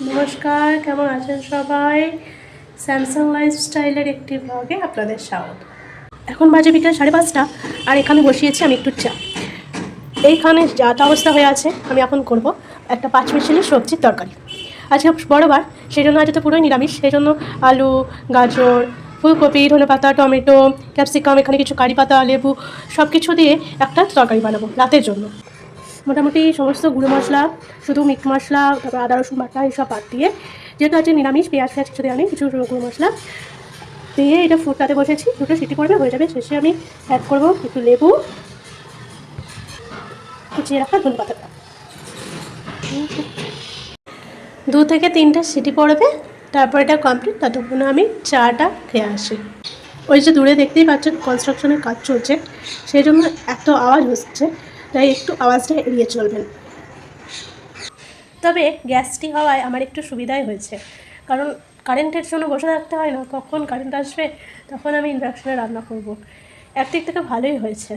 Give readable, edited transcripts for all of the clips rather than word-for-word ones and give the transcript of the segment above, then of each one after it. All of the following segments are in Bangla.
নমস্কার, কেমন আছেন সবাই? স্যামসাং লাইফস্টাইলের একটি ব্লগে আপনাদের স্বাগত। এখন বাজে বিকাল 5:30 আর এখানে বসিয়েছি আমি একটু চা। এইখানে যাটা অবস্থা হয়ে আছে আমি এখন করব একটা 5 মিশালি সবজির তরকারি। আজকে বড়বার, সেই জন্য আজ তো পুরোই নিরামিষ। সেই জন্য আলু, গাজর, ফুলকপি, ধনেপাতা, টমেটো, ক্যাপসিকাম, এখানে কিছু কারি পাতা, লেবু সব কিছু দিয়ে একটা তরকারি বানাবো রাতের জন্য। মোটামুটি সমস্ত গুঁড়ো মশলা, শুধু মিট মশলা, তারপর আদা রসুন বাটা এইসব বাদ দিয়ে, যেহেতু আছে নিরামিষ, পেঁয়াজ কিছু দিয়ে আমি কিছু গুঁড়ো মশলা দিয়ে এটা ফুটতে বসেছি। 2টো সিটি পড়বে, হয়ে যাবে। শেষে আমি অ্যাড করবো একটু লেবু, কুচিয়ে রাখা ধনে পাতাটা। 2 থেকে 3টে সিটি পড়বে, তারপর এটা কমপ্লিট। ততক্ষণ আমি চাটা খেয়ে আসি। ওই যে দূরে দেখতেই পাচ্ছেন কনস্ট্রাকশনের কাজ চলছে, সেই জন্য এত আওয়াজ হচ্ছে, তাই একটু আওয়াজটা এড়িয়ে চলবেন। তবে গ্যাসটি হওয়ায় আমার একটু সুবিধাই হয়েছে, কারণ কারেন্টের জন্য বসে থাকতে হয় না। কখন কারেন্ট আসবে তখন আমি ইন্ডাকশনে রান্না করব। একদিক থেকে ভালোই হয়েছে।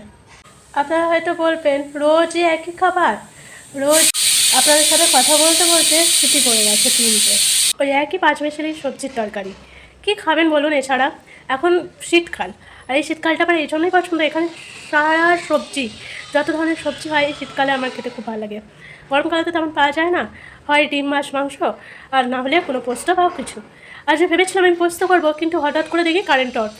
আপনারা হয়তো বলবেন রোজই একই খাবার, রোজ। আপনাদের সাথে কথা বলতে বলতে ছুটি পড়ে গেছে 3টে। ওই একই 5 মিশালি সবজির তরকারি কী খাবেন বলুন? এছাড়া এখন শীতকাল, আর এই শীতকালটা আমার এই জন্যই পছন্দ। এখানে সারা সবজি, যত ধরনের সবজি হয় এই শীতকালে আমার খেতে খুব ভালো লাগে। গরমকালে তো তেমন পাওয়া যায় না, হয় ডিম, মাছ, মাংস, আর না হলে কোনো পোস্ত বা কিছু। আজ ভেবেছিলাম আমি পোস্ত করবো, কিন্তু হঠাৎ করে দেখি কারেন্ট অফ,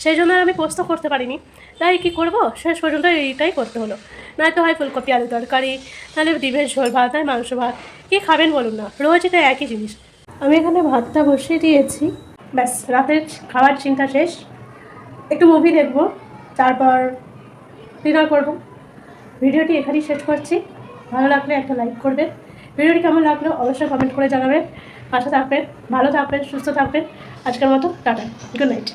সেই জন্য আর আমি পোস্ত করতে পারিনি। তাই কী করবো, শেষ পর্যন্ত এইটাই করতে হলো। নয়তো হয় ফুলকপি আলু তরকারি, নাহলে ডিমের ঝোল ভাত, নয় মাংস ভাত। কী খাবেন বলুন না, রোজ এটা একই জিনিস। আমি এখানে ভাতটা বসিয়ে দিয়েছি, ব্যাস রাতের খাওয়ার চিন্তা শেষ। একটু মুভি দেখবো, তারপর ডিনার করবো। ভিডিওটি এখানেই শেষ করছি। ভালো লাগলে একটা লাইক করবেন। ভিডিওটি কেমন লাগলো অবশ্যই কমেন্ট করে জানাবেন। পাশে থাকবেন, ভালো থাকবেন, সুস্থ থাকবেন। আজকের মতো টাটা, গুড নাইট।